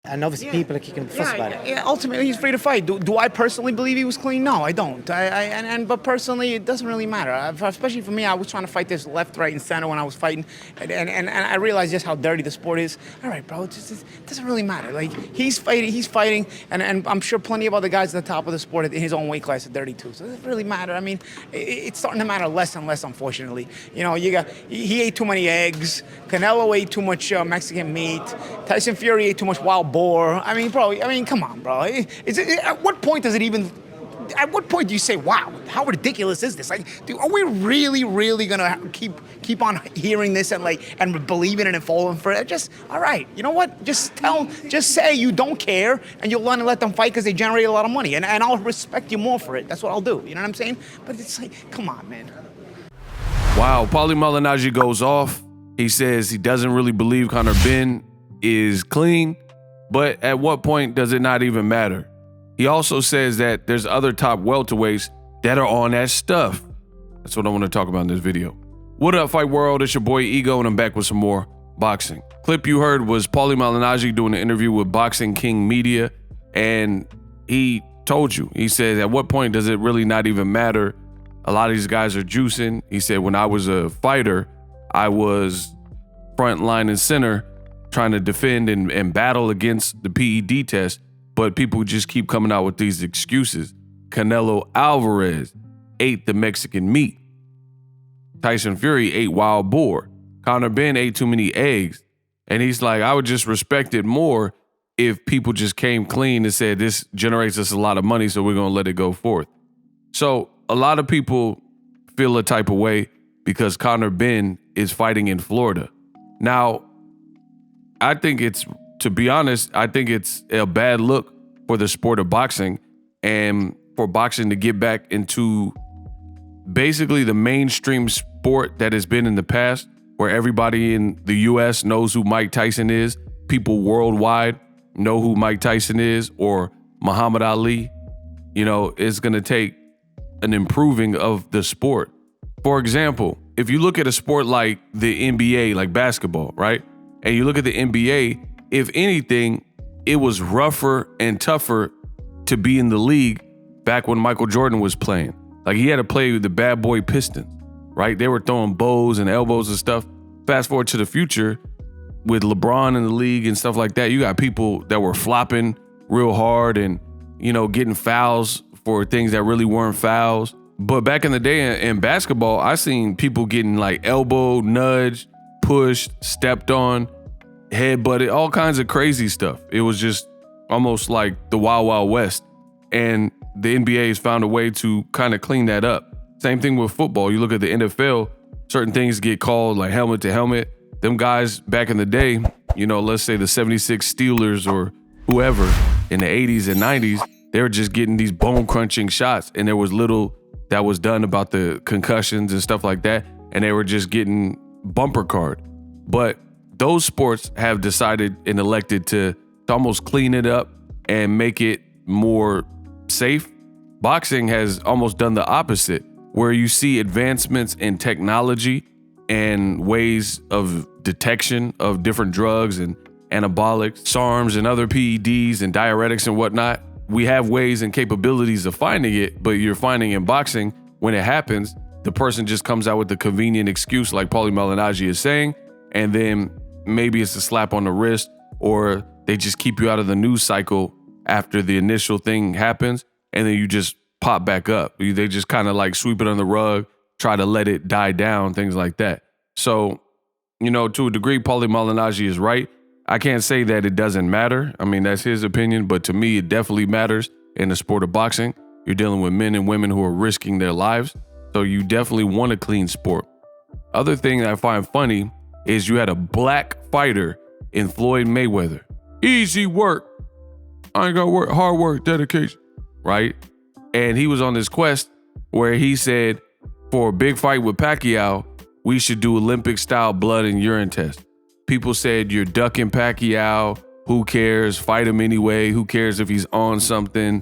And obviously people are kicking fuss about it. Yeah, ultimately he's free to fight. Do I personally believe he was clean? No, I don't. But personally, it doesn't really matter. Especially for me, I was trying to fight this left, right, and center when I was fighting, and I realized just how dirty the sport is. All right, bro, it doesn't really matter. Like he's fighting, and I'm sure plenty of other guys at the top of the sport in his own weight class are dirty too. So it doesn't really matter. I mean, it's starting to matter less and less, unfortunately. You know, he ate too many eggs. Canelo ate too much Mexican meat. Tyson Fury ate too much wild boar. I mean, bro. I mean, come on, bro. At what point does it even? At what point do you say, "Wow, how ridiculous is this?" Like, dude, are we really gonna keep on hearing this and believing it and falling for it? Just all right. You know what? Just say you don't care and you'll let them fight because they generate a lot of money, and I'll respect you more for it. That's what I'll do. You know what I'm saying? But it's like, come on, man. Wow, Pauli Malignaggi goes off. He says he doesn't really believe Conor Benn is clean, but at what point does it not even matter? He also says that there's other top welterweights that are on that stuff. That's what I want to talk about in this video. What up, Fight World? It's your boy Ego, and I'm back with some more boxing. Clip you heard was Paulie Malignaggi doing an interview with Boxing King Media, and he told you, he said, at what point does it really not even matter? A lot of these guys are juicing. He said, when I was a fighter, I was front line and center trying to defend and battle against the P.E.D test, but people just keep coming out with these excuses. Canelo Alvarez ate the Mexican meat. Tyson Fury ate wild boar. Conor Benn ate too many eggs. And he's like, I would just respect it more if people just came clean and said, this generates us a lot of money, so we're going to let it go forth. So a lot of people feel a type of way because Conor Benn is fighting in Florida. Now, I think to be honest, I think it's a bad look for the sport of boxing and for boxing to get back into basically the mainstream sport that has been in the past, where everybody in the US knows who Mike Tyson is. People worldwide know who Mike Tyson is, or Muhammad Ali. You know, it's going to take an improving of the sport. For example, if you look at a sport like the NBA, like basketball, right? And you look at the NBA, if anything, it was rougher and tougher to be in the league back when Michael Jordan was playing. Like, he had to play with the bad boy Pistons, right? They were throwing bows and elbows and stuff. Fast forward to the future with LeBron in the league and stuff like that. You got people that were flopping real hard and, you know, getting fouls for things that really weren't fouls. But back in the day in basketball, I seen people getting like elbowed, nudged, pushed, stepped on, headbutted, all kinds of crazy stuff. It was just almost like the Wild Wild West. And the NBA has found a way to kind of clean that up. Same thing with football. You look at the NFL, certain things get called like helmet to helmet. Them guys back in the day, you know, let's say the 76 Steelers or whoever in the 80s and 90s, they were just getting these bone crunching shots, and there was little that was done about the concussions and stuff like that, and they were just getting bumper card. But those sports have decided and elected to almost clean it up and make it more safe. Boxing has almost done the opposite, where you see advancements in technology and ways of detection of different drugs and anabolics, SARMs and other PEDs and diuretics and whatnot. We have ways and capabilities of finding it, but you're finding in boxing, when it happens, the person just comes out with the convenient excuse like Paulie Malignaggi is saying, and then maybe it's a slap on the wrist, or they just keep you out of the news cycle after the initial thing happens, and then you just pop back up. They just kind of like sweep it on the rug, try to let it die down, things like that. So, you know, to a degree, Paulie Malignaggi is right. I can't say that it doesn't matter. I mean, that's his opinion, but to me, it definitely matters in the sport of boxing. You're dealing with men and women who are risking their lives, so you definitely want a clean sport. Other thing that I find funny is you had a black fighter in Floyd Mayweather. Easy work. I ain't got work, hard work, dedication, right? And he was on this quest where he said, for a big fight with Pacquiao, we should do Olympic-style blood and urine test. People said, you're ducking Pacquiao. Who cares? Fight him anyway. Who cares if he's on something?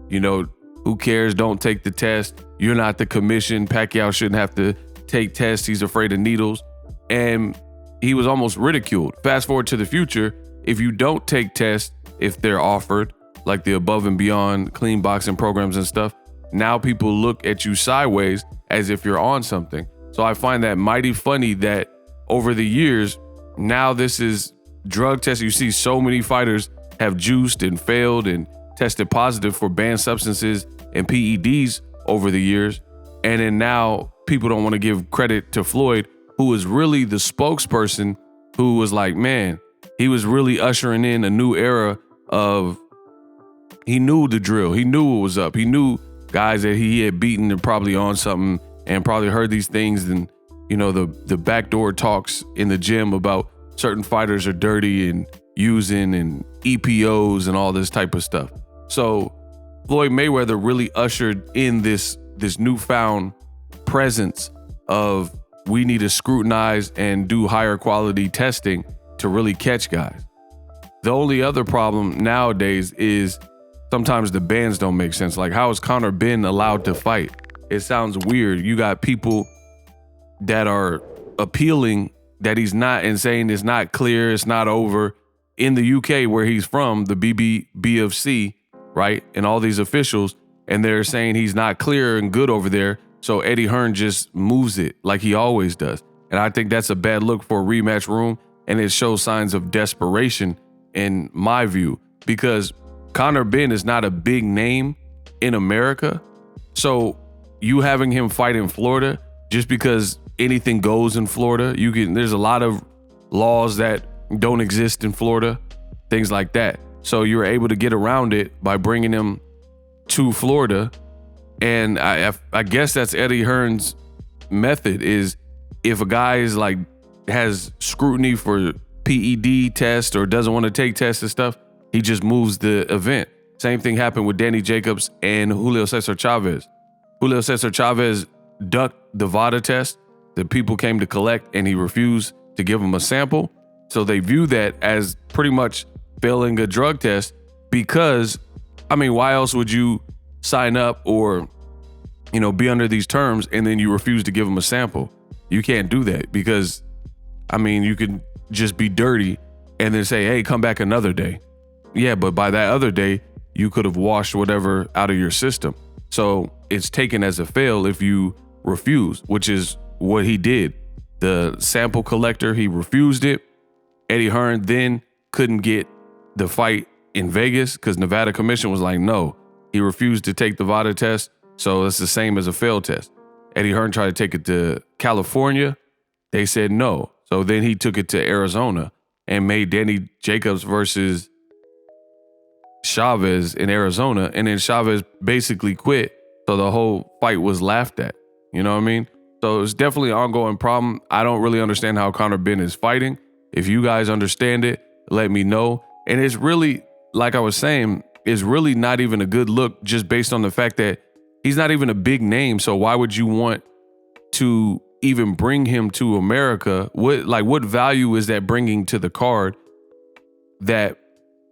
You know, who cares? Don't take the test. You're not the commission. Pacquiao shouldn't have to take tests. He's afraid of needles. And he was almost ridiculed. Fast forward to the future. If you don't take tests, if they're offered, like the above and beyond clean boxing programs and stuff, now people look at you sideways as if you're on something. So I find that mighty funny that over the years, now this is drug testing. You see so many fighters have juiced and failed and tested positive for banned substances and PEDs over the years. And then now people don't want to give credit to Floyd, who was really the spokesperson, who was like, man, he was really ushering in a new era of, he knew the drill. He knew what was up. He knew guys that he had beaten and probably on something and probably heard these things and, you know, the backdoor talks in the gym about certain fighters are dirty and using and EPOs and all this type of stuff. So Floyd Mayweather really ushered in this newfound presence of we need to scrutinize and do higher quality testing to really catch guys. The only other problem nowadays is sometimes the bans don't make sense. Like, how is Conor Benn allowed to fight? It sounds weird. You got people that are appealing that he's not and saying it's not clear, it's not over. In the UK where he's from, the BOFC, right? And all these officials, and they're saying he's not clear and good over there. So Eddie Hearn just moves it like he always does. And I think that's a bad look for a rematch room. And it shows signs of desperation in my view, because Conor Benn is not a big name in America. So you having him fight in Florida, just because anything goes in Florida, there's a lot of laws that don't exist in Florida, things like that. So you're able to get around it by bringing him to Florida. And I guess that's Eddie Hearn's method, is if a guy is like has scrutiny for PED test or doesn't want to take tests and stuff, he just moves the event. Same thing happened with Danny Jacobs and Julio Cesar Chavez. Julio Cesar Chavez ducked the VADA test that people came to collect, and he refused to give him a sample. So they view that as pretty much failing a drug test, because, I mean, why else would you sign up or, you know, be under these terms and then you refuse to give them a sample? You can't do that, because, I mean, you could just be dirty and then say, hey, come back another day. Yeah, but by that other day, you could have washed whatever out of your system. So it's taken as a fail if you refuse, which is what he did. The sample collector, he refused it. Eddie Hearn then couldn't get the fight in Vegas because Nevada Commission was like, no, he refused to take the VADA test. So it's the same as a failed test. Eddie Hearn tried to take it to California. They said no. So then he took it to Arizona and made Danny Jacobs versus Chavez in Arizona. And then Chavez basically quit. So the whole fight was laughed at. You know what I mean? So it's definitely an ongoing problem. I don't really understand how Conor Benn is fighting. If you guys understand it, let me know. And it's really, like I was saying, it's really not even a good look just based on the fact that he's not even a big name. So why would you want to even bring him to America? What value is that bringing to the card that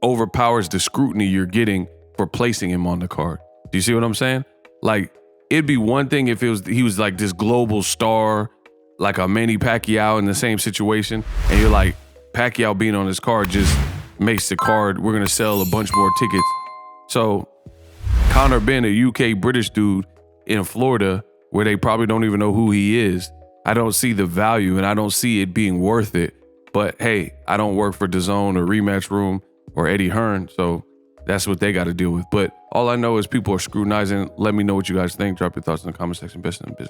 overpowers the scrutiny you're getting for placing him on the card? Do you see what I'm saying? Like, it'd be one thing if he was like this global star, like a Manny Pacquiao in the same situation, and you're like, Pacquiao being on this card just makes the card, we're gonna sell a bunch more tickets. So Conor Benn, a UK British dude in Florida, where they probably don't even know who he is, I don't see the value and I don't see it being worth it. But hey, I don't work for DAZN or Rematch Room or Eddie Hearn, so that's what they got to deal with. But all I know is people are scrutinizing. Let me know what you guys think. Drop your thoughts in the comment section. Best in business.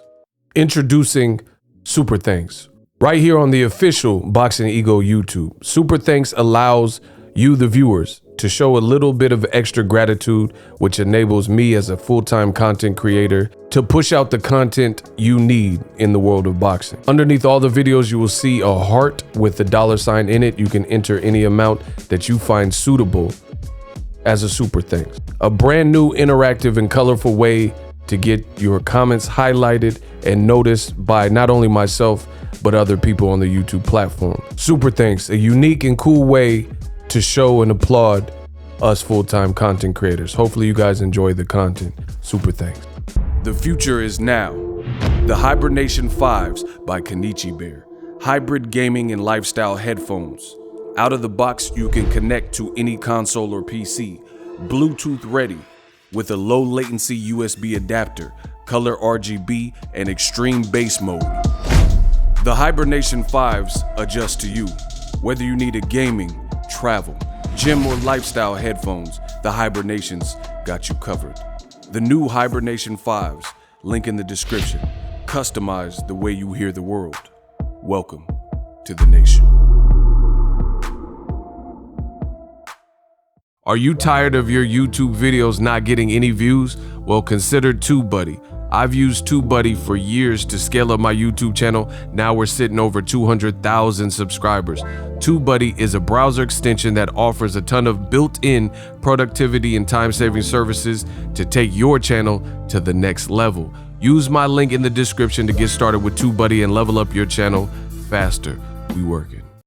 Introducing Super Thanks. Right here on the official Boxingego YouTube. Super Thanks allows you, the viewers, to show a little bit of extra gratitude, which enables me as a full-time content creator to push out the content you need in the world of boxing. Underneath all the videos, you will see a heart with the $sign in it. You can enter any amount that you find suitable as a super thanks. A brand new interactive and colorful way to get your comments highlighted and noticed by not only myself, but other people on the YouTube platform. Super thanks, a unique and cool way to show and applaud us full-time content creators. Hopefully you guys enjoy the content. Super thanks. The future is now. The Hibernation 5s by Kenichi Bear. Hybrid gaming and lifestyle headphones. Out of the box, you can connect to any console or PC, Bluetooth ready, with a low latency USB adapter, color RGB, and extreme bass mode. The Hibernation 5s adjust to you. Whether you need a gaming, travel, gym, or lifestyle headphones, the Hibernations got you covered. The new Hibernation 5s, link in the description. Customize the way you hear the world. Welcome to the nation. Are you tired of your YouTube videos not getting any views? Well, consider TubeBuddy. I've used TubeBuddy for years to scale up my YouTube channel. Now we're sitting over 200,000 subscribers. TubeBuddy is a browser extension that offers a ton of built-in productivity and time-saving services to take your channel to the next level. Use my link in the description to get started with TubeBuddy and level up your channel faster. We working.